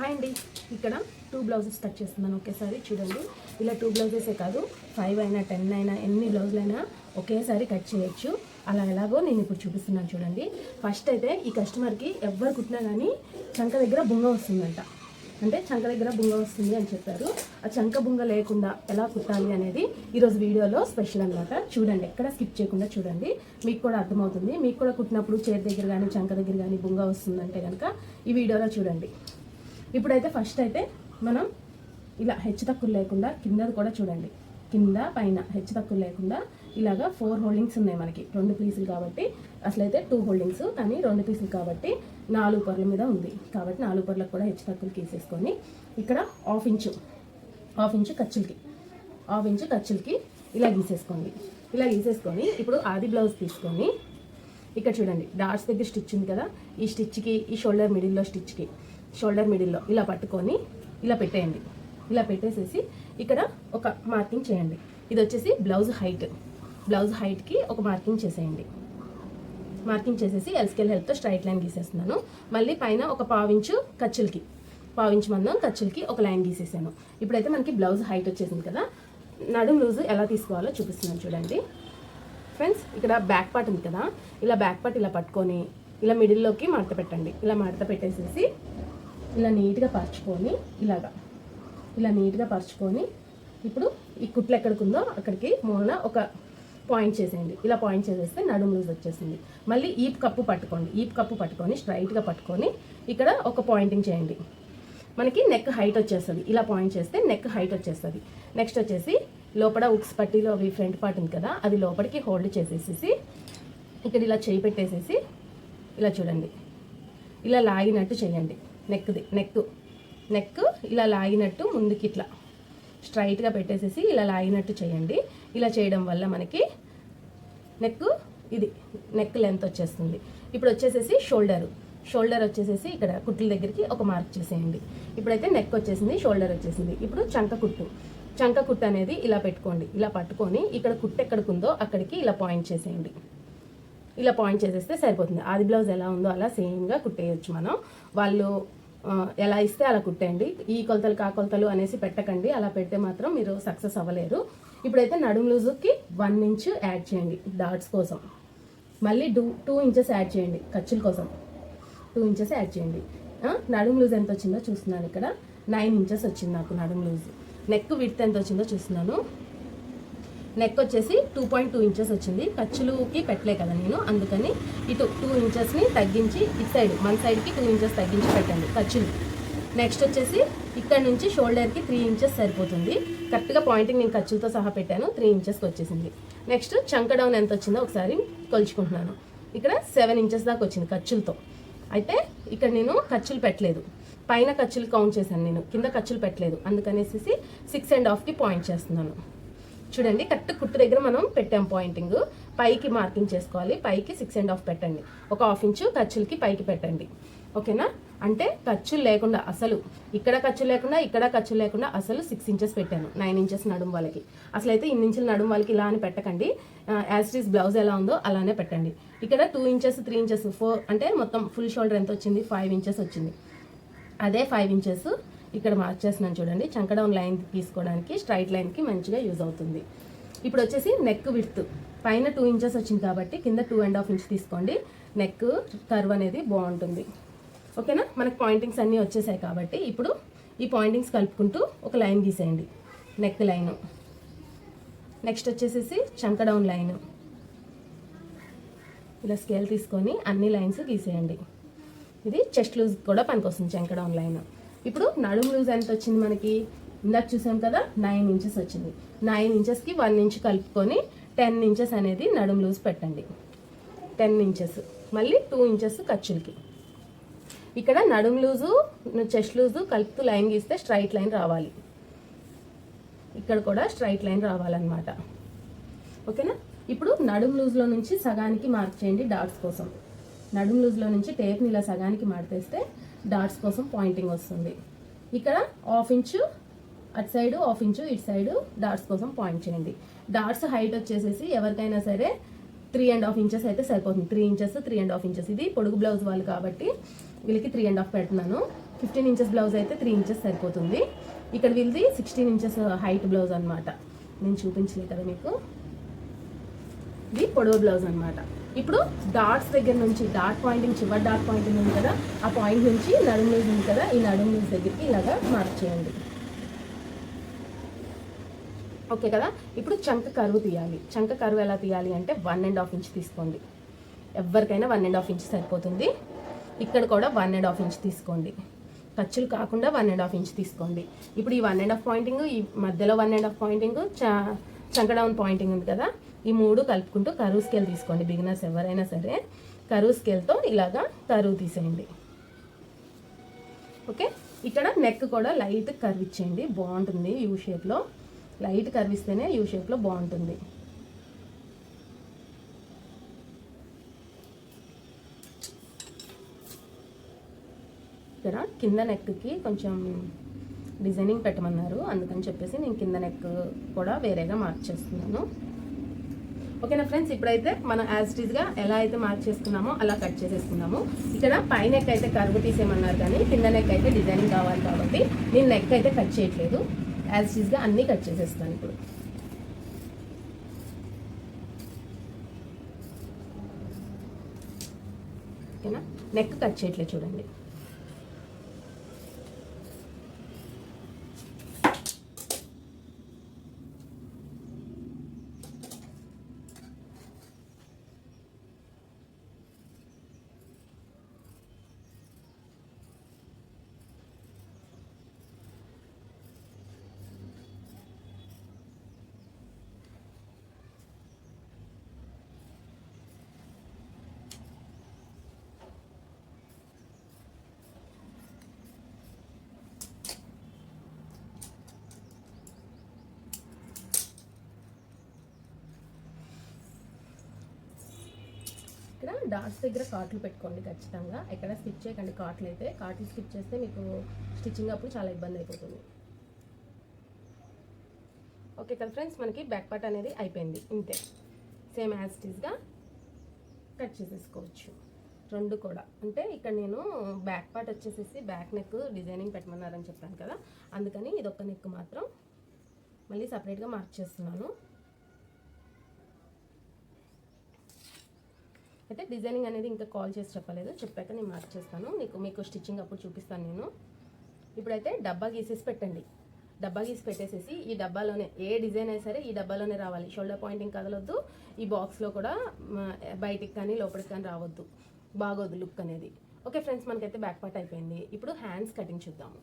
Hi అండి, ఇక్కడ 2 blouses cut చేస్తున్నాను ఒకేసారి. చూడండి, ఇలా 2 బ్లౌజెసే కాదు, 5 అయినా 10 అయినా ఎన్ని బ్లౌజులైనా ఒకేసారి కట్ చేయొచ్చు. అలా ఎలాగో నేను ఇప్పుడు చూపిస్తున్నాను చూడండి. ఫస్ట్ అయితే ఈ కస్టమర్కి ఎవ్వరు కుట్టినా కానీ చంక దగ్గర బుంగ వస్తుందంట. అంటే చంక దగ్గర బుంగ వస్తుంది అని చెప్పారు. ఆ చంక బుంగ లేకుండా ఎలా కుట్టాలి అనేది ఈరోజు వీడియోలో స్పెషల్ అనమాట. చూడండి, ఎక్కడ స్కిప్ చేయకుండా చూడండి, మీకు కూడా అర్థమవుతుంది. మీకు కూడా కుట్టినప్పుడు చేతి దగ్గర కానీ చంక దగ్గర కానీ బుంగ వస్తుందంటే కనుక ఈ వీడియోలో చూడండి. ఇప్పుడైతే ఫస్ట్ అయితే మనం ఇలా హెచ్చు తక్కువ లేకుండా కిందది కూడా చూడండి, కింద పైన హెచ్చు తక్కువ లేకుండా ఇలాగా 4 హోల్డింగ్స్ ఉన్నాయి మనకి. 2 పీసులు కాబట్టి అసలైతే 2 హోల్డింగ్స్, కానీ 2 పీసులు కాబట్టి 4 పొరల మీద ఉంది కాబట్టి 4 పొరలకు కూడా హెచ్చు తక్కువలు గీసేసుకొని ఇక్కడ హాఫ్ ఇంచు ఖర్చులకి ఇలా గీసేసుకోండి. ఇలా గీసేసుకొని ఇప్పుడు ఆది బ్లౌజ్ తీసుకొని ఇక్కడ చూడండి, డాట్స్ దగ్గర స్టిచ్ ఉంది కదా, ఈ స్టిచ్కి ఈ షోల్డర్ మిడిల్లో ఇలా పట్టుకొని ఇలా పెట్టేయండి. ఇలా పెట్టేసేసి ఇక్కడ ఒక మార్కింగ్ చేయండి. ఇది వచ్చేసి బ్లౌజ్ హైట్కి ఒక మార్కింగ్ చేసేయండి. మార్కింగ్ చేసేసి ఎల్స్కేల్ హెల్ప్తో స్ట్రైట్ లైన్ గీసేస్తున్నాను. మళ్ళీ పైన ఒక పావించు మందం ఖర్చులకి ఒక లైన్ గీసేసాను. ఇప్పుడైతే మనకి బ్లౌజ్ హైట్ వచ్చేసింది కదా. నడుం లూజు ఎలా తీసుకోవాలో చూపిస్తున్నాను చూడండి ఫ్రెండ్స్. ఇక్కడ బ్యాక్ పార్ట్ ఉంది కదా, ఇలా బ్యాక్ పార్ట్ ఇలా పట్టుకొని ఇలా మిడిల్లోకి మడత పెట్టండి. ఇలా మడత పెట్టేసేసి ఇలా నీట్గా పరుచుకొని ఇలా నీట్గా పరుచుకొని ఇప్పుడు ఈ కుట్లు ఎక్కడికి ఉందో అక్కడికి మూలన ఒక పాయింట్ చేసేయండి. ఇలా పాయింట్ చేసేస్తే నడుము లూజ్ వచ్చేసింది. మళ్ళీ ఈప్ కప్పు పట్టుకొని స్ట్రైట్గా పట్టుకొని ఇక్కడ ఒక పాయింటింగ్ చేయండి. మనకి నెక్ హైట్ వచ్చేస్తుంది. ఇలా పాయింట్ చేస్తే నెక్ హైట్ వచ్చేస్తుంది. నెక్స్ట్ వచ్చేసి లోపల ఉక్స్ పట్టీలో అవి ఫ్రంట్ పార్ట్ ఉంది కదా, అది లోపలికి హోల్డ్ చేసేసి ఇక్కడ ఇలా చేయి పెట్టేసేసి ఇలా చూడండి, ఇలా లాగినట్టు చేయండి. నెక్ ఇలా లాగినట్టు ముందుకి ఇట్లా స్ట్రైట్గా పెట్టేసేసి ఇలా లాగినట్టు చేయండి. ఇలా చేయడం వల్ల మనకి నెక్ లెంత్ వచ్చేస్తుంది. ఇప్పుడు వచ్చేసేసి షోల్డర్ వచ్చేసేసి ఇక్కడ కుట్ల దగ్గరికి ఒక మార్క్ చేసేయండి. ఇప్పుడైతే నెక్ వచ్చేసింది, షోల్డర్ వచ్చేసింది. ఇప్పుడు చంక కుట్టు అనేది ఇలా పెట్టుకోండి. ఇలా పట్టుకొని ఇక్కడ కుట్టు ఎక్కడికి ఉందో అక్కడికి ఇలా పాయింట్ చేసేయండి. ఇలా పాయింట్ చేసేస్తే సరిపోతుంది. ఆది బ్లౌజ్ ఎలా ఉందో అలా సేమ్గా కుట్టేయచ్చు మనం. వాళ్ళు ఎలా ఇస్తే అలా కుట్టండి. ఈ కొలతలు కా కొలతలు అనేసి పెట్టకండి. అలా పెడితే మాత్రం మీరు సక్సెస్ అవ్వలేరు. ఇప్పుడైతే నడుము లూజుకి 1 ఇంచ్ యాడ్ చేయండి డాట్స్ కోసం. మళ్ళీ 2 ఇంచెస్ యాడ్ చేయండి ఖర్చుల కోసం. 2 ఇంచెస్ యాడ్ చేయండి. నడుము లూజ్ ఎంత వచ్చిందో చూస్తున్నాను. ఇక్కడ 9 ఇంచెస్ వచ్చింది నాకు నడుము లూజ్. నెక్ విడ్త్ ఎంత వచ్చిందో చూస్తున్నాను. నెక్ వచ్చేసి 2.2 ఇంచెస్ వచ్చింది. ఖర్చులకి పెట్టలే కదా నేను, అందుకని ఇటు 2 ఇంచెస్ని తగ్గించి ఇటు సైడ్ మన సైడ్కి 2 ఇంచెస్ తగ్గించి పెట్టండి ఖర్చులు. నెక్స్ట్ వచ్చేసి ఇక్కడ నుంచి షోల్డర్కి 3 ఇంచెస్ సరిపోతుంది. కరెక్ట్గా పాయింటింగ్ నేను ఖర్చులతో సహా పెట్టాను, 3 ఇంచెస్కి వచ్చేసింది. నెక్స్ట్ చంక డౌన్ ఎంత వచ్చిందో ఒకసారి కొలుచుకుంటున్నాను. ఇక్కడ 7 ఇంచెస్ దాకా వచ్చింది ఖర్చులతో. అయితే ఇక్కడ నేను ఖర్చులు పెట్టలేదు, పైన ఖర్చులు కౌంట్ చేశాను నేను, కింద ఖర్చులు పెట్టలేదు. అందుకనేసి 6.5కి పాయింట్ చేస్తున్నాను. చూడండి, కరెక్ట్ కుట్టు దగ్గర మనం పెట్టాం పాయింటింగ్. పైకి మార్కింగ్ చేసుకోవాలి. పైకి 6.5 పెట్టండి. ఒక 1/2 ఇంచు ఖర్చులకి పైకి పెట్టండి. ఓకేనా? అంటే ఖర్చులు లేకుండా అసలు ఇక్కడ ఖర్చులు లేకుండా అసలు 6 ఇంచెస్ పెట్టాను. 9 ఇంచెస్ నడుము వాళ్ళకి. అసలు అయితే ఇన్ని ఇంచులు నడుము వాళ్ళకి ఇలా అని పెట్టకండి. యాజ్ ఇట్ ఈస్ బ్లౌజ్ ఎలా ఉందో అలానే పెట్టండి. ఇక్కడ 2 ఇంచెస్ 3 ఇంచెస్ 4 అంటే మొత్తం ఫుల్ షోల్డర్ ఎంత వచ్చింది? 5 ఇంచెస్ వచ్చింది. అదే 5 ఇంచెస్ ఇక్కడ మార్క్ చేస్తున్నాను చూడండి. చంక డౌన్ లైన్ తీసుకోవడానికి స్ట్రైట్ లైన్కి మంచిగా యూజ్ అవుతుంది. ఇప్పుడు వచ్చేసి నెక్ విడ్త్ పైన 2 ఇంచెస్ వచ్చింది కాబట్టి కింద 2.5 ఇంచ్ తీసుకోండి. నెక్ కర్వ్ అనేది బాగుంటుంది. ఓకేనా? మనకు పాయింటింగ్స్ అన్నీ వచ్చేసాయి కాబట్టి ఇప్పుడు ఈ పాయింటింగ్స్ కలుపుకుంటూ ఒక లైన్ గీసేయండి. నెక్ లైను, నెక్స్ట్ వచ్చేసేసి చంక డౌన్ లైను. ఇలా స్కేల్ తీసుకొని అన్ని లైన్స్ గీసేయండి. ఇది చెస్ట్ లూజ్ కూడా పనికొస్తుంది చంక డౌన్ లైన్. ఇప్పుడు నడుము లూజ్ ఎంత వచ్చింది మనకి? ఇందాక చూసాం కదా, 9 ఇంచెస్ వచ్చింది. 9 ఇంచెస్కి 1 ఇంచ్ కలుపుకొని 10 ఇంచెస్ అనేది నడుము లూజ్ పెట్టండి. 10 ఇంచెస్ మళ్ళీ 2 ఇంచెస్ ఖర్చులకి. ఇక్కడ నడుము లూజు చెస్ట్ లూజు కలుపుతూ లైన్ గీస్తే స్ట్రైట్ లైన్ రావాలి. ఇక్కడ కూడా స్ట్రైట్ లైన్ రావాలన్నమాట. ఓకేనా? ఇప్పుడు నడుము లూజ్లో నుంచి సగానికి మార్క్ చేయండి డాట్స్ కోసం. నడుము లూజ్లో నుంచి టేప్ని ఇలా సగానికి మార్చేస్తే డాట్స్ కోసం పాయింటింగ్ వస్తుంది. ఇక్కడ 1/2 ఇంచు అటు సైడు 1/2 ఇంచు ఇటు సైడు డాట్స్ కోసం పాయింట్ చేయండి. డాట్స్ హైట్ వచ్చేసేసి ఎవరికైనా సరే 3.5 ఇంచెస్ అయితే సరిపోతుంది. 3 ఇంచెస్ 3.5 ఇంచెస్. ఇది పొడుగు బ్లౌజ్ వాళ్ళు కాబట్టి వీళ్ళకి 3.5 పెడుతున్నాను. 15 ఇంచెస్ బ్లౌజ్ అయితే 3 ఇంచెస్ సరిపోతుంది. ఇక్కడ వీళ్ళది 16 ఇంచెస్ హైట్ బ్లౌజ్ అనమాట. నేను చూపించలే కదా మీకు, ఇది పొడవు బ్లౌజ్ అనమాట. ఇప్పుడు డాట్స్ దగ్గర నుంచి డాట్ పాయింటింగ్, చివరి డాట్ పాయింటింగ్ ఉంది కదా, ఆ పాయింట్ నుంచి నడుము లూజ్ ఉంది కదా, ఈ నడుము లూజ్ దగ్గరికి ఇలాగా మార్క్ చేయండి. ఓకే కదా. ఇప్పుడు చంక కరువు తీయాలి. చంక కరువు ఎలా తీయాలి అంటే 1.5 ఇంచ్ తీసుకోండి. ఎవరికైనా 1.5 ఇంచ్ సరిపోతుంది. ఇక్కడ కూడా 1.5 ఇంచ్ తీసుకోండి. ఖర్చులు కాకుండా 1.5 ఇంచ్ తీసుకోండి. ఇప్పుడు ఈ 1.5 పాయింటింగ్, ఈ మధ్యలో 1.5 పాయింటింగ్, చంక డౌన్ పాయింటింగ్ ఉంది కదా, ఈ 3 కలుపుకుంటూ కరువు స్కేల్ తీసుకోండి. బిగినర్స్ ఎవరైనా సరే కరువు స్కేల్తో ఇలాగా కరువు తీసేయండి. ఓకే. ఇక్కడ నెక్ కూడా లైట్ కర్వ్ ఇచ్చేయండి, బాగుంటుంది. యూ షేప్లో లైట్ కర్వ్ ఇస్తేనే యూ షేప్లో బాగుంటుంది. ఇక్కడ కింద నెక్కి కొంచెం డిజైనింగ్ పెట్టమన్నారు, అందుకని చెప్పేసి నేను కింద నెక్ కూడా వేరేగా మార్క్ చేస్తున్నాను. ఓకేనా ఫ్రెండ్స్, ఇప్పుడైతే మనం యాజ్ ఇట్ ఈస్గా ఎలా అయితే మార్క్ చేసుకున్నామో అలా కట్ చేసేసుకున్నాము. ఇక్కడ పై నెక్ అయితే కరువు తీసేయమన్నారు, కానీ కింద నెక్ అయితే డిజైనింగ్ కావాలి కాబట్టి నేను నెక్ అయితే కట్ చేయట్లేదు. యాజ్ ఇట్ ఈస్గా అన్నీ కట్ చేసేస్తాను. ఇప్పుడు ఓకేనా, నెక్ కట్ చేయట్లేదు చూడండి. ఇక్కడ డాట్స్ దగ్గర కాట్లు పెట్టుకోండి ఖచ్చితంగా. ఎక్కడ స్కిప్ చేయకండి. కాట్లు అయితే కాట్లు స్కిప్ చేస్తే మీకు స్టిచ్చింగ్ అప్పుడు చాలా ఇబ్బంది అయిపోతుంది. ఓకే కదా ఫ్రెండ్స్, మనకి బ్యాక్ పార్ట్ అనేది అయిపోయింది. ఇంతే, సేమ్ యాజ్ ఇట్ ఈస్గా కట్ చేసేసుకోవచ్చు రెండు కూడా. అంటే ఇక్కడ నేను బ్యాక్ పార్ట్ వచ్చేసేసి బ్యాక్ నెక్ డిజైనింగ్ పెట్టమన్నారని చెప్పాను కదా, అందుకని ఇదొక నెక్ మాత్రం మళ్ళీ సపరేట్గా మార్క్ చేస్తున్నాను. అయితే డిజైనింగ్ అనేది ఇంకా కాల్ చేసి చెప్పలేదు, చెప్పాక నేను మార్క్ చేస్తాను. మీకు స్టిచ్చింగ్ అప్పుడు చూపిస్తాను నేను. ఇప్పుడైతే డబ్బా గీసేసి పెట్టండి. డబ్బా గీసి పెట్టేసేసి ఈ డబ్బాలోనే ఏ డిజైన్ అయినా సరే ఈ డబ్బాలోనే రావాలి. షోల్డర్ పాయింటింగ్ కదలొద్దు, ఈ బాక్స్లో కూడా బయటికి కానీ లోపలికి కానీ రావద్దు, బాగోదు లుక్ అనేది. ఓకే ఫ్రెండ్స్, మనకైతే బ్యాక్ పార్ట్ అయిపోయింది. ఇప్పుడు హ్యాండ్స్ కటింగ్ చూద్దాము.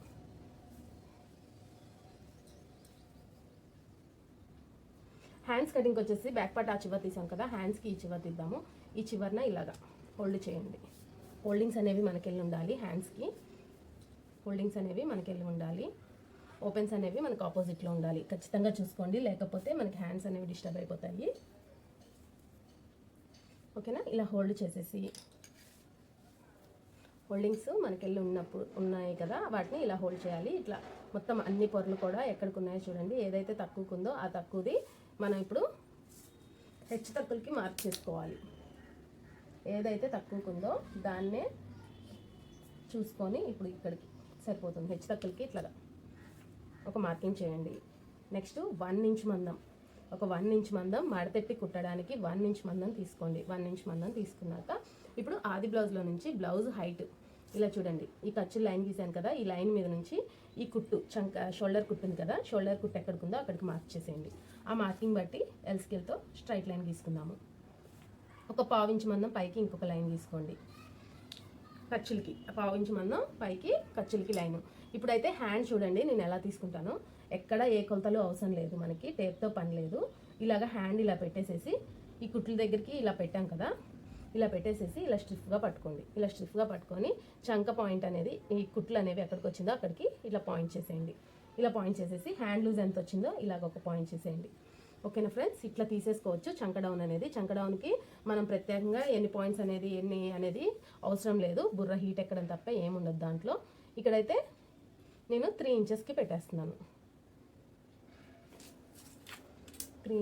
హ్యాండ్స్ కటింగ్ వచ్చేసి బ్యాక్ పార్ట్ ఆ చివరి తీసాం కదా, హ్యాండ్స్కి ఈ చివరి తీద్దాము. ఈ చివరిన ఇలాగా హోల్డ్ చేయండి. హోల్డింగ్స్ అనేవి మనకెళ్ళి ఉండాలి. హ్యాండ్స్కి హోల్డింగ్స్ అనేవి మనకెళ్ళి ఉండాలి. ఓపెన్స్ అనేవి మనకు ఆపోజిట్లో ఉండాలి. ఖచ్చితంగా చూసుకోండి, లేకపోతే మనకి హ్యాండ్స్ అనేవి డిస్టర్బ్ అయిపోతాయి. ఓకేనా, ఇలా హోల్డ్ చేసేసి హోల్డింగ్స్ మనకెళ్ళి ఉన్నాయి కదా, వాటిని ఇలా హోల్డ్ చేయాలి. ఇట్లా మొత్తం అన్ని పొరలు కూడా ఎక్కడికి ఉన్నాయో చూడండి. ఏదైతే తక్కువకుందో ఆ తక్కువది మనం ఇప్పుడు హెచ్చు తక్కువకి మార్క్ చేసుకోవాలి. ఏదైతే తక్కువకుందో దాన్నే చూసుకొని ఇప్పుడు ఇక్కడికి సరిపోతుంది. హెచ్చు తక్కువకి ఇట్లాగా ఒక మార్కింగ్ చేయండి. నెక్స్ట్ 1 ఇంచ్ మందం, ఒక 1 ఇంచ్ మందం మడతెట్టి కుట్టడానికి 1 ఇంచ్ మందం తీసుకోండి. 1 ఇంచ్ మందం తీసుకున్నాక ఇప్పుడు ఆది బ్లౌజ్లో నుంచి బ్లౌజ్ హైట్ ఇలా చూడండి. ఈ ఖర్చు లైన్ గీసాను కదా, ఈ లైన్ మీద నుంచి ఈ కుట్టు షోల్డర్ కుట్టు ఉంది కదా, షోల్డర్ కుట్టు ఎక్కడికి అక్కడికి మార్క్ చేసేయండి. ఆ మార్కింగ్ బట్టి ఎల్ స్కేల్తో స్ట్రైట్ లైన్ గీసుకుందాము. ఒక 1/2 ఇంచ్ మందం పైకి ఇంకొక లైన్ తీసుకోండి. ఖర్చులకి 1/2 ఇంచ్ మందం పైకి ఖర్చులకి లైను. ఇప్పుడైతే హ్యాండ్ చూడండి నేను ఎలా తీసుకుంటానో. ఎక్కడ ఏ కొలతలు అవసరం లేదు, మనకి టేప్తో పని లేదు. ఇలాగ హ్యాండ్ ఇలా పెట్టేసేసి ఈ కుట్ల దగ్గరికి ఇలా పెట్టాం కదా, ఇలా పెట్టేసేసి ఇలా స్టిఫ్గా పట్టుకోండి. ఇలా స్టిఫ్గా పట్టుకొని చంక పాయింట్ అనేది ఈ కుట్లు అనేవి ఎక్కడికి వచ్చిందో అక్కడికి ఇలా పాయింట్ చేసేయండి. ఇలా పాయింట్ చేసేసి హ్యాండ్ లూజ్ ఎంత వచ్చిందో ఇలాగ ఒక పాయింట్ చేసేయండి. ఓకేనా ఫ్రెండ్స్, ఇట్లా తీసేసుకోవచ్చు. చంక డౌన్ అనేది, చంక డౌన్కి మనం ప్రత్యేకంగా ఎన్ని పాయింట్స్ అనేది అవసరం లేదు. బుర్ర హీట్ ఎక్కడం తప్ప ఏముండదు దాంట్లో. ఇక్కడైతే నేను 3 ఇంచెస్కి పెట్టేస్తున్నాను. 3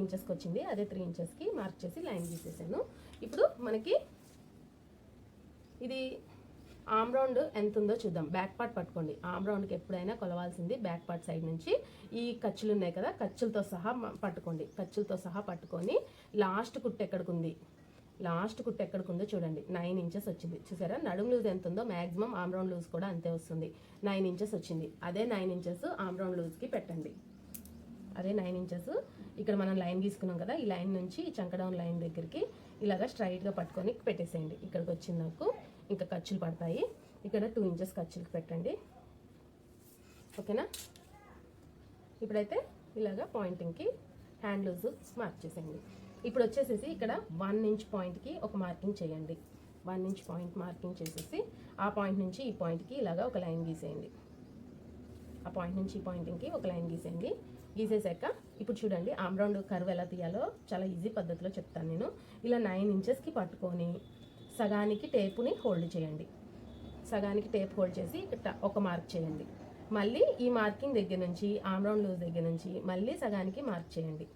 ఇంచెస్కి వచ్చింది. అదే 3 ఇంచెస్కి మార్క్ చేసి లైన్ గీసేసాను. ఇప్పుడు మనకి ఇది ఆమ్ రౌండ్ ఎంత ఉందో చూద్దాం. బ్యాక్ పార్ట్ పట్టుకోండి. ఆమ్ రౌండ్కి ఎప్పుడైనా కొలవాల్సింది బ్యాక్ పార్ట్ సైడ్ నుంచి ఈ ఖర్చులు ఉన్నాయి కదా, ఖర్చులతో సహా పట్టుకోండి. ఖర్చులతో సహా పట్టుకొని లాస్ట్ కుట్టు ఎక్కడికి ఉందో చూడండి. 9 ఇంచెస్ వచ్చింది చూసారా. నడుము లూజ్ ఎంత ఉందో మ్యాక్సిమం ఆమ్ రౌండ్ లూజ్ కూడా అంతే వస్తుంది. 9 ఇంచెస్ వచ్చింది. అదే 9 ఇంచెస్ ఆమ్ రౌండ్ లూజ్కి పెట్టండి. అదే 9 ఇంచెస్ ఇక్కడ మనం లైన్ గీసుకున్నాం కదా, ఈ లైన్ నుంచి ఈ చంకడౌన్ లైన్ దగ్గరికి ఇలాగా స్ట్రైట్గా పట్టుకొని పెట్టేసేయండి. ఇక్కడికి వచ్చింది నాకు ఇంకా ఖర్చులు పడతాయి. ఇక్కడ 2 ఇంచెస్ ఖర్చులకి పెట్టండి. ఓకేనా. ఇప్పుడైతే ఇలాగా పాయింటింగ్కి హ్యాండ్ లూజ్ మార్క్ చేసేయండి. ఇప్పుడు వచ్చేసేసి ఇక్కడ 1 ఇంచ్ పాయింట్కి ఒక మార్కింగ్ చేయండి. 1 ఇంచ్ పాయింట్ మార్కింగ్ చేసేసి ఆ పాయింట్ నుంచి ఈ పాయింట్కి ఇలాగా ఒక లైన్ గీసేయండి. ఆ పాయింట్ నుంచి ఈ పాయింటింగ్కి ఒక లైన్ గీసేయండి. గీసేసాక ఇప్పుడు చూడండి ఆమ్ రౌండ్ కర్వ్ ఎలా తీయాలో చాలా ఈజీ పద్ధతిలో చెప్తాను నేను. ఇలా 9 ఇంచెస్కి పట్టుకొని సగానికి టేపుని హోల్డ్ చేయండి. సగానికి టేప్ హోల్డ్ చేసి ఒక మార్క్ చేయండి. మళ్ళీ ఈ మార్కింగ్ దగ్గర నుంచి ఆమ్ రౌండ్ లూజ్ దగ్గర నుంచి మళ్ళీ సగానికి మార్క్ చేయండి.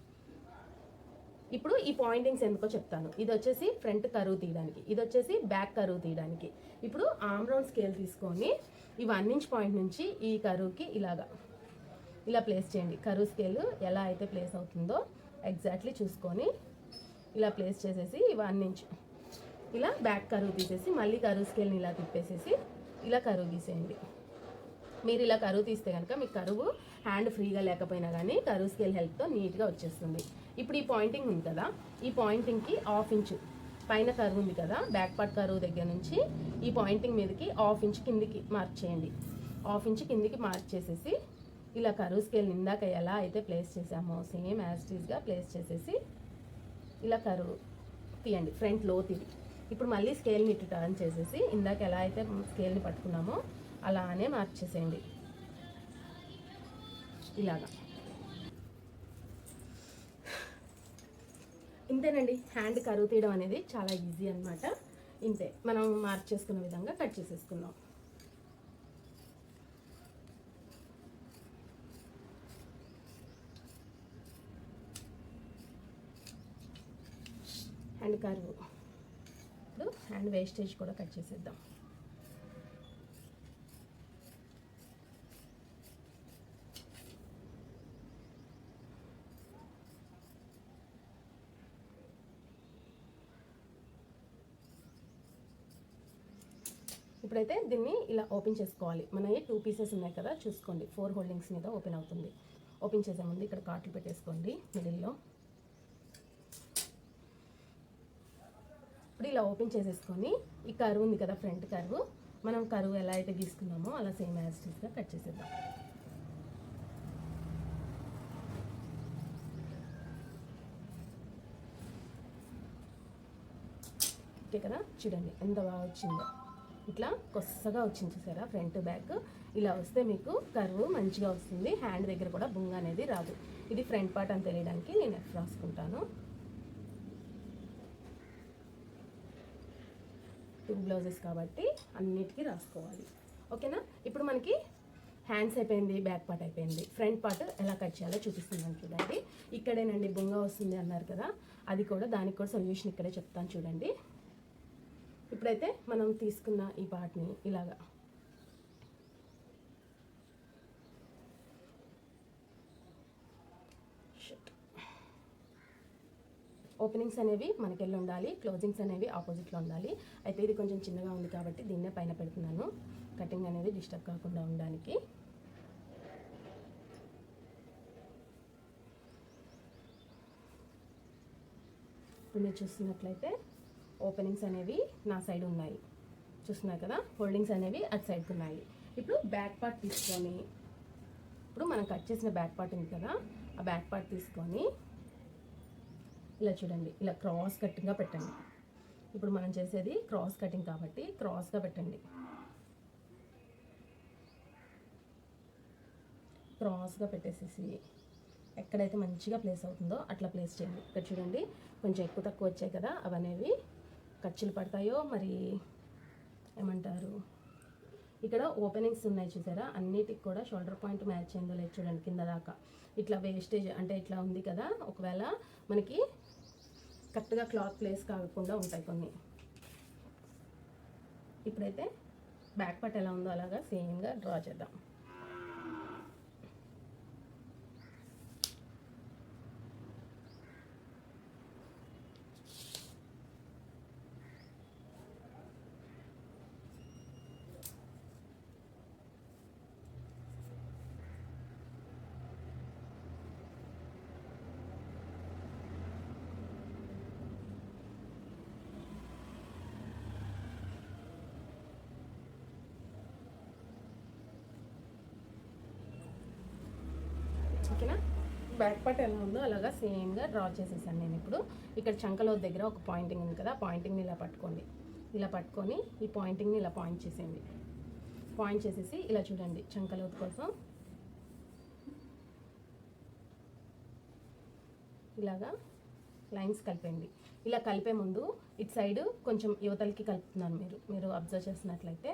ఇప్పుడు ఈ పాయింటింగ్స్ ఎందుకో చెప్తాను. ఇది వచ్చేసి ఫ్రంట్ కరువు తీయడానికి, ఇది వచ్చేసి బ్యాక్ కరువు తీయడానికి. ఇప్పుడు ఆమ్ రౌండ్ స్కేల్ తీసుకొని ఈ 1 ఇంచ్ పాయింట్ నుంచి ఈ కరువుకి ఇలా ప్లేస్ చేయండి. కరువు స్కేల్ ఎలా అయితే ప్లేస్ అవుతుందో ఎగ్జాక్ట్లీ చూసుకొని ఇలా ప్లేస్ చేసేసి ఈ 1 ఇంచ్ ఇలా బ్యాక్ కరువు తీసేసి మళ్ళీ కరువు స్కేల్ని ఇలా తిప్పేసేసి ఇలా కరువు తీసేయండి. మీరు ఇలా కరువు తీస్తే కనుక మీకు కరువు హ్యాండ్ ఫ్రీగా లేకపోయినా కానీ కరువు స్కేల్ హెల్ప్తో నీట్గా వచ్చేస్తుంది. ఇప్పుడు ఈ పాయింటింగ్ ఉంది కదా, ఈ పాయింటింగ్కి 1/2 ఇంచ్ పైన కరువు ఉంది కదా, బ్యాక్ పార్ట్ కరువు దగ్గర నుంచి ఈ పాయింటింగ్ మీదకి 1/2 ఇంచ్ కిందికి మార్క్ చేయండి. 1/2 ఇంచ్ కిందికి మార్క్ చేసేసి ఇలా కరువు స్కేల్ ఇందాక ఎలా అయితే ప్లేస్ చేసామో సేమ్ యాజ్ టీజ్గా ప్లేస్ చేసేసి ఇలా కరువు తీయండి. ఫ్రంట్ లో తీది. ఇప్పుడు మళ్ళీ స్కేల్ని ఇటు టర్న్ చేసేసి ఇందాక ఎలా అయితే స్కేల్ని పట్టుకున్నామో అలానే మార్క్ చేసేయండి. ఇలాగా ఇంతేనండి. హ్యాండ్ కరువు తీయడం అనేది చాలా ఈజీ అనమాట. ఇంతే, మనం మార్క్ చేసుకున్న విధంగా కట్ చేసేసుకుందాం. హ్యాండ్ కరువు. ఇప్పుడు హ్యాండ్ వేస్టేజ్ కూడా కట్ చేసేద్దాం. ఇప్పుడైతే దీన్ని ఇలా ఓపెన్ చేసుకోవాలి. మనవి 2 పీసెస్ ఉన్నాయి కదా, చూసుకోండి. 4 హోల్డింగ్స్ మీద ఓపెన్ అవుతుంది. ఓపెన్ చేసే ముందు ఇక్కడ కాట్లు పెట్టేసుకోండి మిడిల్లో. ఇప్పుడు ఇలా ఓపెన్ చేసేసుకొని ఈ కరువు ఉంది కదా, ఫ్రంట్ కరువు, మనం కరువు ఎలా అయితే గీసుకున్నామో అలా సేమ్ యాజ్ టీజ్గా కట్ చేసేద్దాం. ఓకే కదా, చూడండి ఎంత బాగా వచ్చిందో. ఇట్లా కొత్తగా వచ్చింది చూసారా, ఫ్రంట్ బ్యాక్. ఇలా వస్తే మీకు కర్వ్ మంచిగా వస్తుంది. హ్యాండ్ దగ్గర కూడా బుంగ అనేది రాదు. ఇది ఫ్రంట్ పార్ట్ అని తెలియడానికి నేను ఎఫ్ రాసుకుంటాను. 2 బ్లౌజెస్ కాబట్టి అన్నిటికీ రాసుకోవాలి. ఓకేనా. ఇప్పుడు మనకి హ్యాండ్స్ అయిపోయింది, బ్యాక్ పార్ట్ అయిపోయింది. ఫ్రంట్ పార్ట్ ఎలా కట్ చేయాలో చూపిస్తున్నాను చూడండి. ఇక్కడేనండి బుంగ వస్తుంది అన్నారు కదా, అది కూడా దానికి కూడా సొల్యూషన్ ఇక్కడే చెప్తాను చూడండి. ఇప్పుడైతే మనం తీసుకున్న ఈ పార్ట్ని ఇలాగా ఓపెనింగ్స్ అనేవి మనకి వెళ్ళి ఉండాలి, క్లోజింగ్స్ అనేవి ఆపోజిట్లో ఉండాలి. అయితే ఇది కొంచెం చిన్నగా ఉంది కాబట్టి దీన్నే పైన పెడుతున్నాను, కటింగ్ అనేది డిస్టర్బ్ కాకుండా ఉండడానికి. ఇప్పుడు మీరు చూస్తున్నట్లయితే ఓపెనింగ్స్ అనేవి నా సైడ్ ఉన్నాయి, చూస్తున్నారు కదా. హోల్డింగ్స్ అనేవి అటు సైడ్కి ఉన్నాయి. ఇప్పుడు బ్యాక్ పార్ట్ తీసుకొని, ఇప్పుడు మనం కట్ చేసిన బ్యాక్ పార్ట్ ఉంది కదా, ఆ బ్యాక్ పార్ట్ తీసుకొని ఇలా చూడండి, ఇలా క్రాస్ కటింగ్గా పెట్టండి. ఇప్పుడు మనం చేసేది క్రాస్ కటింగ్ కాబట్టి క్రాస్గా పెట్టండి. క్రాస్గా పెట్టేసేసి ఎక్కడైతే మంచిగా ప్లేస్ అవుతుందో అట్లా ప్లేస్ చేయండి. ఇక్కడ చూడండి కొంచెం ఎక్కువ తక్కువ వచ్చాయి కదా, అవనేవి ఖర్చులు పడతాయో మరి ఏమంటారు. ఇక్కడ ఓపెనింగ్స్ ఉన్నాయి చూసారా, అన్నిటికి కూడా షోల్డర్ పాయింట్ మ్యాచ్ అయిందో లేదు చూడండి. కింద దాకా ఇట్లా వేస్టేజ్ అంటే ఇట్లా ఉంది కదా, ఒకవేళ మనకి కరెక్ట్గా క్లాత్ ప్లేస్ కాకుండా ఉంటాయి కొన్ని. ఇప్పుడైతే బ్యాక్ పార్ట్ ఎలా ఉందో అలాగా సేమ్గా డ్రా చేద్దాం. ఓకేనా, బ్యాక్ పార్ట్ ఎలా ఉందో అలాగా సేమ్గా డ్రా చేసేసాను నేను. ఇప్పుడు ఇక్కడ చంకలో దగ్గర ఒక పాయింటింగ్ ఉంది కదా, పాయింటింగ్ని ఇలా పట్టుకోండి. ఇలా పట్టుకొని ఈ పాయింటింగ్ని ఇలా పాయింట్ చేసేయండి. పాయింట్ చేసేసి ఇలా చూడండి, చంకలోతు కోసం ఇలాగా లైన్స్ కలిపండి. ఇలా కలిపే ముందు ఇటు సైడ్ కొంచెం యువతలకి కలుపుతున్నాను. మీరు అబ్జర్వ్ చేసినట్లయితే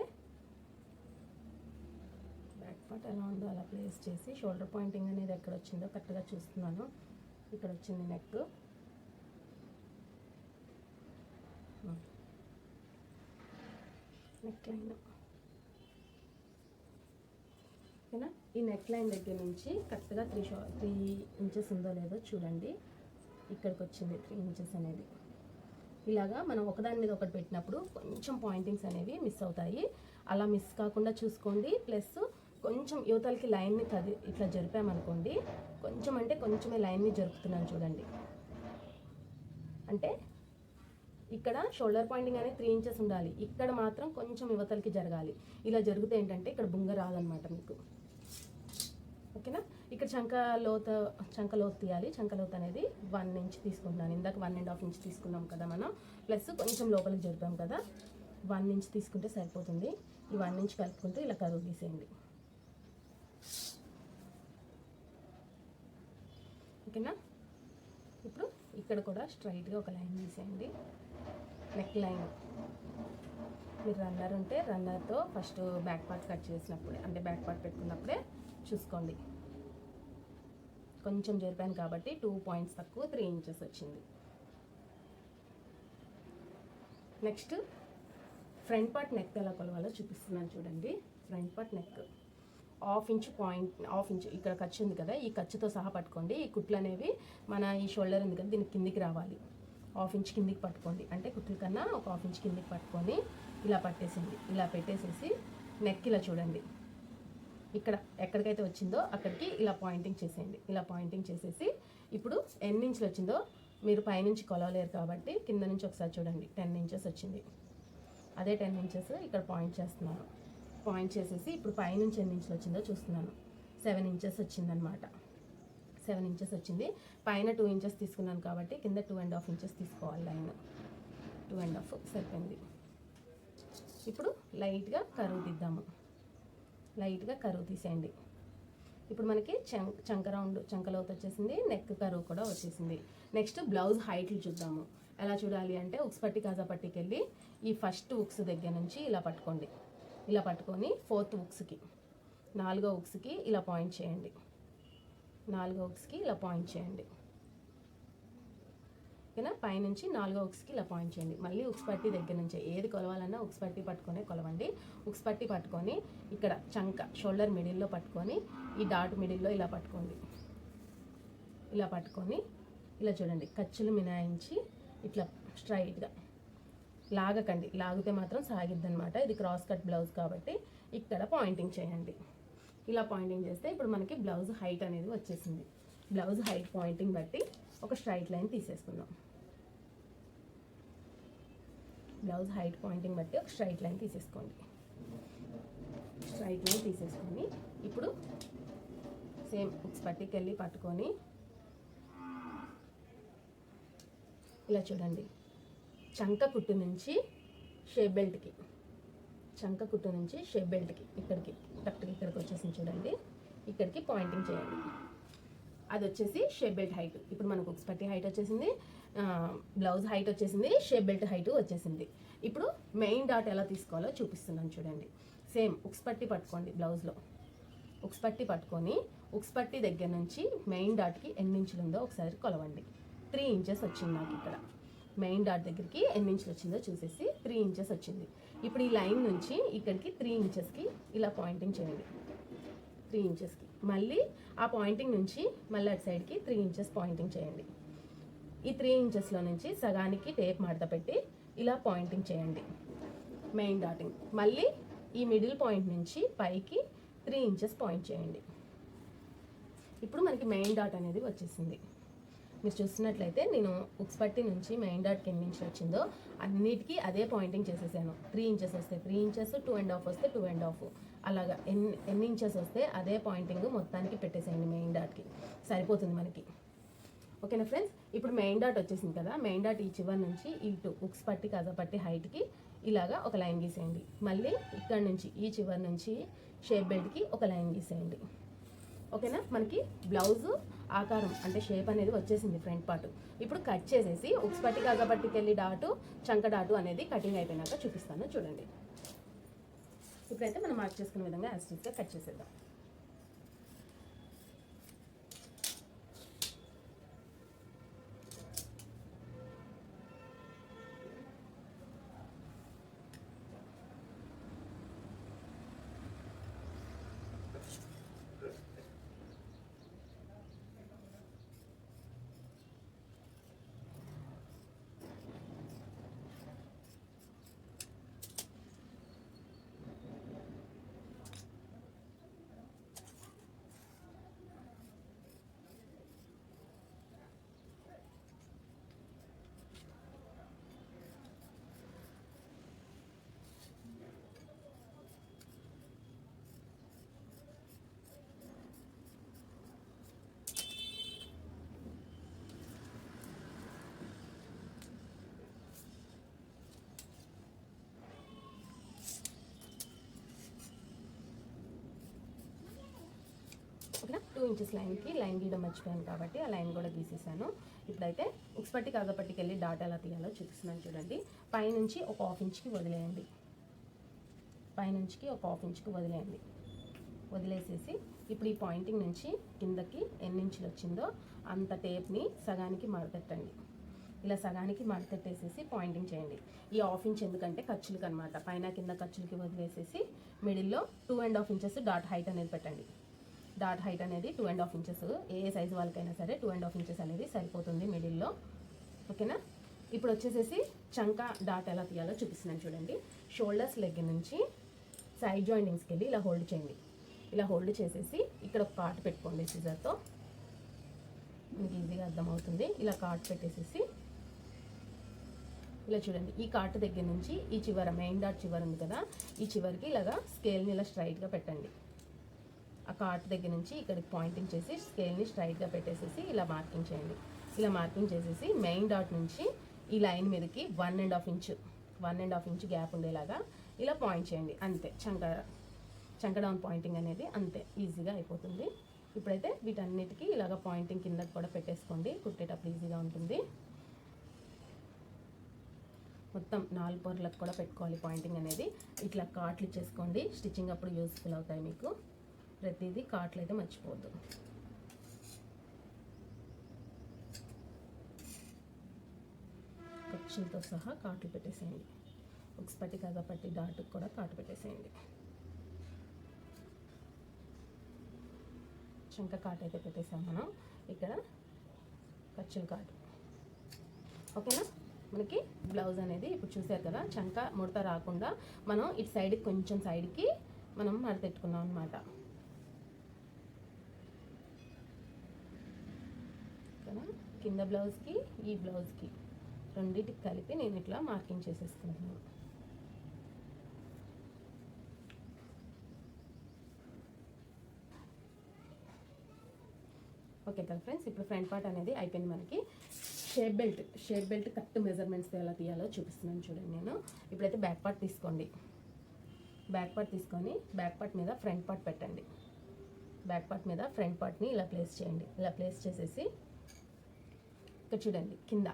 బ్యాక్ పార్ట్ ఎలా ఉందో అలా ప్లేస్ చేసి షోల్డర్ పాయింటింగ్ అనేది ఎక్కడ వచ్చిందో కరెక్ట్గా చూస్తున్నాను. ఇక్కడ వచ్చింది నెక్. నెక్ లైన్ ఓకేనా. ఈ నెక్ లైన్ దగ్గర నుంచి కరెక్ట్గా 3 ఇంచెస్ ఉందో లేదో చూడండి. ఇక్కడికి వచ్చింది 3 ఇంచెస్ అనేది. ఇలాగా మనం ఒకదాని మీద ఒకటి పెట్టినప్పుడు కొంచెం పాయింటింగ్స్ అనేవి మిస్ అవుతాయి. అలా మిస్ కాకుండా చూసుకోండి. ప్లస్ కొంచెం యువతలకి లైన్ని ఇట్లా జరిపామనుకోండి, కొంచెం అంటే కొంచెమే లైన్ని జరుపుతున్నాను చూడండి. అంటే ఇక్కడ షోల్డర్ పాయింటింగ్ అనేది 3 ఇంచెస్ ఉండాలి, ఇక్కడ మాత్రం కొంచెం యువతలకి జరగాలి. ఇలా జరిగితే ఏంటంటే ఇక్కడ బుంగ రాదనమాట మీకు. ఓకేనా. ఇక్కడ చంకలోతు తీయాలి. చంకలోతు అనేది 1 ఇంచ్ తీసుకుంటున్నాను. ఇందాక 1.5 ఇంచ్ తీసుకున్నాం కదా మనం, ప్లస్ కొంచెం లోపలికి జరిపాం కదా, 1 ఇంచ్ తీసుకుంటే సరిపోతుంది. ఈ 1 ఇంచ్ కలుపుకుంటూ ఇలా కరువు తీసేయండి. ఓకేనా. ఇప్పుడు ఇక్కడ కూడా స్ట్రైట్గా ఒక లైన్ తీసేయండి. నెక్ లైన్ మీరు రన్నర్ ఉంటే రన్నర్తో ఫస్ట్ బ్యాక్ పార్ట్ కట్ చేసినప్పుడే, అంటే బ్యాక్ పార్ట్ పెట్టుకున్నప్పుడే చూసుకోండి. కొంచెం జరిపాను కాబట్టి 2 పాయింట్స్ తక్కువ 3 ఇంచెస్ వచ్చింది. నెక్స్ట్ ఫ్రంట్ పార్ట్ నెక్ ఎలా కొలవాలో చూపిస్తున్నాను చూడండి. ఫ్రంట్ పార్ట్ నెక్ 1/2 ఇంచ్ ఇక్కడ ఖర్చు ఉంది కదా, ఈ ఖర్చుతో సహా పట్టుకోండి. ఈ కుట్లు అనేవి మన ఈ షోల్డర్ ఉంది కదా, దీనికి కిందికి రావాలి. 1/2 ఇంచ్ కిందికి పట్టుకోండి. అంటే కుట్ల కన్నా ఒక 1/2 ఇంచ్ కిందికి పట్టుకొని ఇలా పట్టేసింది. ఇలా పెట్టేసేసి నెక్ ఇలా చూడండి, ఇక్కడ ఎక్కడికైతే వచ్చిందో అక్కడికి ఇలా పాయింటింగ్ చేసేయండి. ఇలా పాయింటింగ్ చేసేసి ఇప్పుడు ఎన్ని ఇంచులు వచ్చిందో మీరు పైనుంచి కొలవలేరు కాబట్టి కింద నుంచి ఒకసారి చూడండి. 10 ఇంచెస్ వచ్చింది. అదే 10 ఇంచెస్ ఇక్కడ పాయింట్ చేస్తున్నాను. పాయింట్ చేసేసి ఇప్పుడు పైనుంచి ఎన్ని ఇంచులు వచ్చిందో చూస్తున్నాను. 7 ఇంచెస్ వచ్చిందనమాట. 7 ఇంచెస్ వచ్చింది. పైన 2 ఇంచెస్ తీసుకున్నాను కాబట్టి కింద 2.5 ఇంచెస్ తీసుకోవాలి. లైన్ 2.5 సరిపోయింది. ఇప్పుడు లైట్గా కరువు తీద్దాము. లైట్గా కరువు తీసేయండి. ఇప్పుడు మనకి చంకలోతు వచ్చేసింది, నెక్ కరువు కూడా వచ్చేసింది. నెక్స్ట్ బ్లౌజ్ హైట్లు చూద్దాము. ఎలా చూడాలి అంటే ఉక్స్ పట్టి కాజా పట్టికి వెళ్ళి ఈ ఫస్ట్ ఉక్స్ దగ్గర నుంచి ఇలా పట్టుకోండి. ఇలా పట్టుకొని 4th ఉక్స్కి 4వ ఉక్స్కి ఇలా పాయింట్ చేయండి. 4వ ఉక్స్కి ఇలా పాయింట్ చేయండి. ఓకేనా. పైనుంచి 4వ ఉక్స్కి ఇలా పాయింట్ చేయండి. మళ్ళీ ఉక్స్ పట్టి దగ్గర నుంచి ఏది కొలవాలన్నా ఉక్స్ పట్టి పట్టుకొని కొలవండి. ఉక్స్ పట్టి పట్టుకొని ఇక్కడ షోల్డర్ మిడిల్లో పట్టుకొని ఈ డాట్ మిడిల్లో ఇలా పట్టుకోండి. ఇలా పట్టుకొని ఇలా చూడండి, ఖర్చులు మినాయించి ఇట్లా స్ట్రైట్గా లాగకండి. లాగితే మాత్రం సాగిద్ది అనమాట. ఇది క్రాస్ కట్ బ్లౌజ్ కాబట్టి ఇక్కడ పాయింటింగ్ చేయండి. ఇలా పాయింటింగ్ చేస్తే ఇప్పుడు మనకి బ్లౌజ్ హైట్ అనేది వచ్చేసింది. బ్లౌజ్ హైట్ పాయింటింగ్ బట్టి ఒక స్ట్రైట్ లైన్ తీసేసుకుందాం. బ్లౌజ్ హైట్ పాయింటింగ్ బట్టి ఒక స్ట్రైట్ లైన్ తీసేసుకోండి. స్ట్రైట్ లైన్ తీసేసుకొని ఇప్పుడు సేమ్ ఉక్స్ పట్టికి వెళ్ళి పట్టుకొని ఇలా చూడండి, చంక కుట్టు నుంచి షేప్ బెల్ట్కి, చంక కుట్టు నుంచి షేప్ బెల్ట్కి ఇక్కడికి కరెక్ట్గా ఇక్కడికి వచ్చేసింది చూడండి. ఇక్కడికి పాయింటింగ్ చేయండి. అది వచ్చేసి షేప్ బెల్ట్ హైట్. ఇప్పుడు మనకు ఉక్స్ పట్టి హైట్ వచ్చేసింది, బ్లౌజ్ హైట్ వచ్చేసింది, షేప్ బెల్ట్ హైట్ వచ్చేసింది. ఇప్పుడు మెయిన్ డాట్ ఎలా తీసుకోవాలో చూపిస్తున్నాను చూడండి. సేమ్ ఉక్స్ పట్టి పట్టుకోండి. బ్లౌజ్లో ఉక్స్ పట్టి పట్టుకొని ఉక్స్ పట్టి దగ్గర నుంచి మెయిన్ డాట్కి ఎన్ని ఇంచులు ఉందో ఒకసారి కొలవండి. 3 ఇంచెస్ వచ్చింది నాకు ఇక్కడ. మెయిన్ డాట్ దగ్గరికి ఎన్ని ఇంచులు వచ్చిందో చూసేసి 3 ఇంచెస్ వచ్చింది. ఇప్పుడు ఈ లైన్ నుంచి ఇక్కడికి 3 ఇంచెస్కి ఇలా పాయింటింగ్ చేయండి. 3 ఇంచెస్కి మళ్ళీ ఆ పాయింటింగ్ నుంచి మళ్ళీ అటు సైడ్కి 3 ఇంచెస్ పాయింటింగ్ చేయండి. ఈ 3 ఇంచెస్లో నుంచి సగానికి టేప్ మడత పెట్టి ఇలా పాయింటింగ్ చేయండి మెయిన్ డాటింగ్. మళ్ళీ ఈ మిడిల్ పాయింట్ నుంచి పైకి 3 ఇంచెస్ పాయింట్ చేయండి. ఇప్పుడు మనకి మెయిన్ డాట్ అనేది వచ్చేసింది. మీరు చూస్తున్నట్లయితే నేను ఉక్స్ పట్టి నుంచి మెయిన్ డాట్కి ఎన్ని ఇంచెస్ వచ్చిందో అన్నిటికీ అదే పాయింటింగ్ చేసేసాను. 3 ఇంచెస్ వస్తే 3 ఇంచెస్, 2.5 వస్తే 2.5, అలాగా ఎన్ని ఇంచెస్ వస్తే అదే పాయింటింగ్ మొత్తానికి పెట్టేసేయండి మెయిన్ డాట్కి, సరిపోతుంది మనకి. ఓకేనా ఫ్రెండ్స్, ఇప్పుడు మెయిన్ డాట్ వచ్చేసింది కదా, మెయిన్ డాట్ ఈ చివరి నుంచి ఇటు ఉక్స్ పట్టి కాజా పట్టి హైట్కి ఇలాగా ఒక లైన్ గీసేయండి. మళ్ళీ ఇక్కడ నుంచి ఈ చివరి నుంచి షేప్ బెల్ట్కి ఒక లైన్ గీసేయండి. ఓకేనా, మనకి బ్లౌజు ఆకారం అంటే షేప్ అనేది వచ్చేసింది ఫ్రంట్ పార్ట్. ఇప్పుడు కట్ చేసేసి ఉక్స్ పట్టి కాజా పట్టికి వెళ్ళి డాటు చంక డాటు అనేది కటింగ్ అయిపోయినాక చూపిస్తాను చూడండి. ఇప్పుడైతే మనం మార్క్ చేసుకునే విధంగా యాస్టిస్గా కట్ చేసేద్దాం. ఓకేనా, 2 ఇంచెస్ లైన్కి లైన్ గీయడం మర్చిపోయాను కాబట్టి ఆ లైన్ కూడా గీసేసాను. ఇప్పుడైతే ఉక్స్ పట్టి కాజా పట్టికి వెళ్ళి డాట్ ఎలా తీయాలో చూపిస్తున్నాను చూడండి. పైనుంచి ఒక 1/2 ఇంచ్కి వదిలేయండి. పైనుంచికి ఒక 1/2 ఇంచ్కి వదిలేయండి. వదిలేసేసి ఇప్పుడు ఈ పాయింటింగ్ నుంచి కిందకి ఎన్ని ఇంచులు వచ్చిందో అంత టేప్ని సగానికి మడతెట్టండి. ఇలా సగానికి మడతెట్టేసేసి పాయింటింగ్ చేయండి. ఈ 1/2 ఇంచ్ ఎందుకంటే ఖర్చులకి అనమాట, పైన కింద ఖర్చులకి వదిలేసేసి మిడిల్లో 2.5 ఇంచెస్ డాట్ హైట్ అనేది పెట్టండి. డాట్ హైట్ అనేది 2.5 ఇంచెస్, ఏ సైజు వాళ్ళకైనా సరే 2.5 ఇంచెస్ అనేది సరిపోతుంది మిడిల్లో. ఓకేనా, ఇప్పుడు వచ్చేసేసి చంకా డాట్ ఎలా తీయాలో చూపిస్తున్నాను చూడండి. షోల్డర్స్ లెగ్ నుంచి సైడ్ జాయింటింగ్స్కి వెళ్ళి ఇలా హోల్డ్ చేయండి. ఇలా హోల్డ్ చేసేసి ఇక్కడ ఒక కాట్ పెట్టుకోండి సిజర్తో, మీకు ఈజీగా అర్థమవుతుంది. ఇలా కాట్ పెట్టేసేసి ఇలా చూడండి, ఈ కాట్ దగ్గర నుంచి ఈ చివర మెయిన్ డాట్ చివర ఉంది కదా, ఈ చివరికి ఇలాగా స్కేల్ని ఇలా స్ట్రైట్గా పెట్టండి. ఆ కాట్ దగ్గర నుంచి ఇక్కడికి పాయింటింగ్ చేసి స్కేల్ని స్ట్రైట్గా పెట్టేసేసి ఇలా మార్కింగ్ చేయండి. ఇలా మార్కింగ్ చేసేసి మెయిన్ డాట్ నుంచి ఈ లైన్ మీదకి 1.5 ఇంచ్ గ్యాప్ ఉండేలాగా ఇలా పాయింట్ చేయండి. అంతే, చంక డౌన్ పాయింటింగ్ అనేది అంతే ఈజీగా అయిపోతుంది. ఇప్పుడైతే వీటన్నిటికీ ఇలాగ పాయింటింగ్ కిందకి కూడా పెట్టేసుకోండి, కుట్టేటప్పుడు ఈజీగా ఉంటుంది. మొత్తం 4 పొరలకు కూడా పెట్టుకోవాలి పాయింటింగ్ అనేది. ఇట్లా కాట్లు ఇచ్చేసుకోండి, స్టిచ్చింగ్ అప్పుడు యూస్ఫుల్ అవుతాయి మీకు. ప్రతిదీ కాట్లు అయితే మర్చిపోవద్దు. ఖర్చులతో సహా కాట్లు పెట్టేసేయండి. ఉక్స్ పట్టి కాజా పట్టి డాట్కి కూడా కాటు పెట్టేసేయండి. చంక కాటు అయితే పెట్టేసాం మనం. ఇక్కడ ఖర్చుల కాటు. ఓకేనా, మనకి బ్లౌజ్ అనేది ఇప్పుడు చూసారు కదా, చంక ముడత రాకుండా మనం ఇటు సైడ్కి కొంచెం సైడ్కి మనం మడతెట్టుకున్నాం అనమాట. కింద బ్లౌజ్కి ఈ బ్లౌజ్కి రెండింటికి కలిపి నేను ఇట్లా మార్కింగ్ చేసేసుకుంటున్నాను. ఓకే కదా ఫ్రెండ్స్, ఇప్పుడు ఫ్రంట్ పార్ట్ అనేది అయిపోయింది మనకి. షేప్ బెల్ట్ కరెక్ట్ మెజర్మెంట్స్ ఎలా తీయాలో చూపిస్తున్నాను చూడండి నేను. ఇప్పుడైతే బ్యాక్ పార్ట్ తీసుకోండి. బ్యాక్ పార్ట్ తీసుకొని బ్యాక్ పార్ట్ మీద ఫ్రంట్ పార్ట్ పెట్టండి. బ్యాక్ పార్ట్ మీద ఫ్రంట్ పార్ట్ని ఇలా ప్లేస్ చేయండి. ఇలా ప్లేస్ చేసేసి ఇక్కడ చూడండి, కింద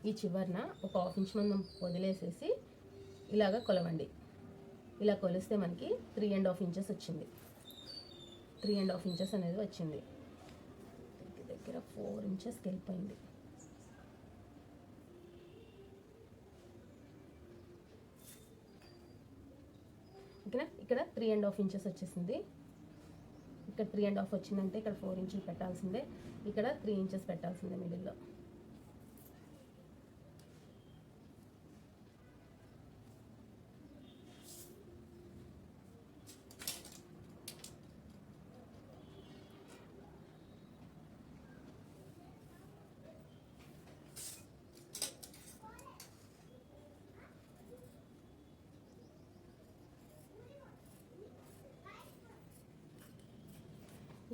ఈ చివరన ఒక 1/2 ఇంచ్ మందం వదిలేసేసి ఇలాగ కొలవండి. ఇలా కొలిస్తే మనకి 3.5 ఇంచెస్ వచ్చింది. 3.5 ఇంచెస్ అనేది వచ్చింది. దగ్గర 4 ఇంచెస్కి వెళ్ళిపోయింది. ఓకేనా. ఇక్కడ 3.5 ఇంచెస్ వచ్చేసింది. ఇక్కడ 3.5 వచ్చిందంటే ఇక్కడ 4 ఇంచులు పెట్టాల్సిందే, ఇక్కడ 3 ఇంచెస్ పెట్టాల్సిందే మిడిల్లో.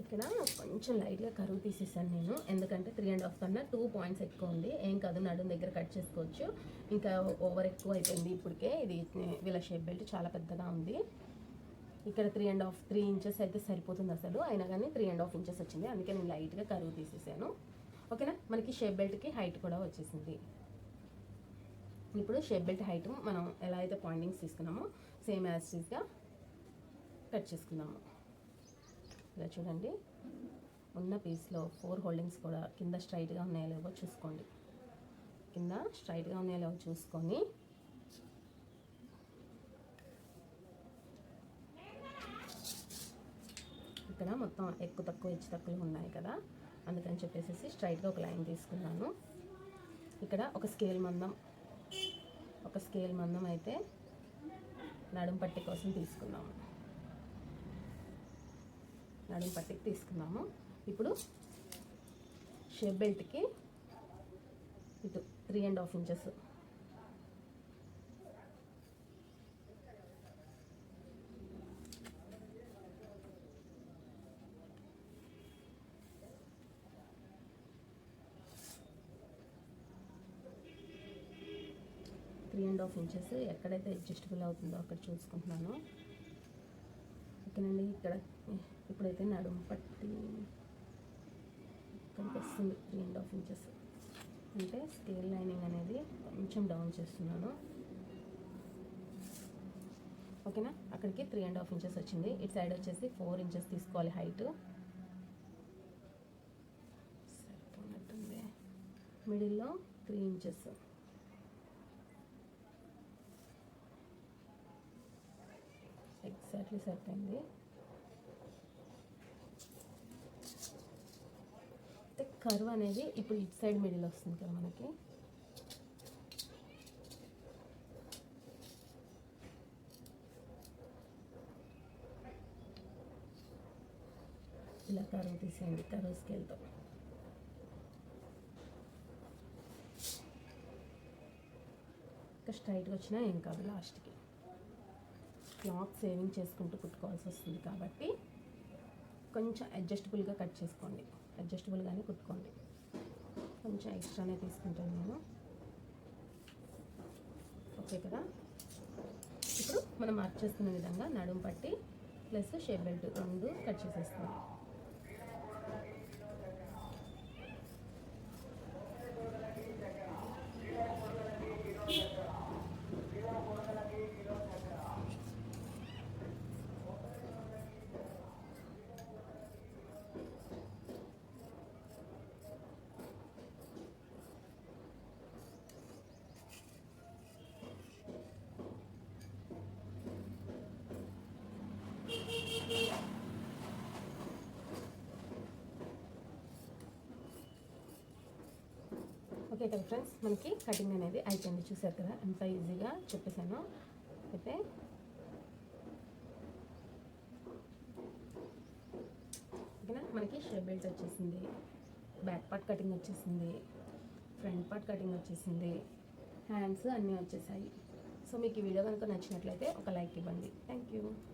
ఇక్కడ కొంచెం లైట్గా కరువు తీసేసాను నేను, ఎందుకంటే 3.5 కన్నా 2 పాయింట్స్ ఎక్కువ ఉంది. ఏం కాదు, నడుం దగ్గర కట్ చేసుకోవచ్చు. ఇంకా ఓవర్ ఎక్కువ అయిపోయింది ఇప్పటికే. ఇది వీళ్ళ షేప్ బెల్ట్ చాలా పెద్దగా ఉంది. ఇక్కడ 3 ఇంచెస్ అయితే సరిపోతుంది అసలు, అయినా కానీ 3.5 ఇంచెస్ వచ్చింది, అందుకే నేను లైట్గా కరువు తీసేసాను. ఓకేనా. మనకి షేప్ బెల్ట్కి హైట్ కూడా వచ్చేసింది. ఇప్పుడు షేప్ బెల్ట్ హైట్ మనం ఎలా అయితే పాయింటింగ్స్ తీసుకున్నామో సేమ్ యాజ్ టీజ్గా కట్ చేసుకుందాము. ఇలా చూడండి, ఉన్న పీస్లో 4 హోల్డింగ్స్ కూడా కింద స్ట్రైట్గా ఉన్నాయో లేవో చూసుకోండి. కింద స్ట్రైట్గా ఉన్నాయో లేవో చూసుకొని ఇక్కడ మొత్తం ఎక్కువ తక్కువ హెచ్చు తక్కువలు ఉన్నాయి కదా, అందుకని చెప్పేసి స్ట్రైట్గా ఒక లైన్ తీసుకున్నాను. ఇక్కడ ఒక స్కేల్ మందం అయితే నడుం పట్టి కోసం తీసుకున్నాము. నడుం పట్టికి తీసుకున్నాము. ఇప్పుడు షేప్ బెల్ట్కి ఇటు 3.5 ఇంచెస్, ఎక్కడైతే అడ్జస్టబుల్ అవుతుందో అక్కడ చూసుకుంటున్నాను. ఓకేనండి. ఇక్కడ ఇప్పుడైతే నడుము పట్టి ఇక్కడికి వస్తుంది 3.5 ఇంచెస్, అంటే స్కేల్ లైనింగ్ అనేది కొంచెం డౌన్ చేస్తున్నాను. ఓకేనా. అక్కడికి 3.5 ఇంచెస్ వచ్చింది. ఇటు సైడ్ వచ్చేసి 4 ఇంచెస్ తీసుకోవాలి హైట్. సరిపోయినట్టుంది. మిడిల్లో 3 ఇంచెస్, ఎగ్జాక్ట్లీ సరిపోయింది. కర్వ్ అనేది ఇప్పుడు ఇటు సైడ్ మిడిల్ వస్తుంది కదా మనకి, ఇలా కర్వ్ తీసేయండి కర్వ్ స్కేల్తో. ఇంకా స్ట్రైట్గా వచ్చినా ఏం కాదు, లాస్ట్కి క్లాత్ సేవింగ్ చేసుకుంటూ కుట్టుకోవాల్సి వస్తుంది కాబట్టి కొంచెం అడ్జస్టబుల్గా కట్ చేసుకోండి, అడ్జస్టబుల్గానే కుట్టుకోండి. కొంచెం ఎక్స్ట్రానే తీసుకుంటాను నేను. ఓకే కదా. ఇప్పుడు మనం మార్క్ చేసుకునే విధంగా నడుం పట్టి ప్లస్ షేప్ బెల్ట్ 2 కట్ చేసేస్తాం. ఓకే కదా ఫ్రెండ్స్, మనకి కటింగ్ అనేది అయిపోయింది. చూసారు కదా ఎంత ఈజీగా చెప్పేసాను. అయితే ఓకేనా, మనకి షేప్ బెల్ట్ వచ్చేసింది, బ్యాక్ పార్ట్ కటింగ్ వచ్చేసింది, ఫ్రంట్ పార్ట్ కటింగ్ వచ్చేసింది, హ్యాండ్స్ అన్నీ వచ్చేసాయి. సో మీకు ఈ వీడియో కనుక నచ్చినట్లయితే ఒక లైక్ ఇవ్వండి. Thank you.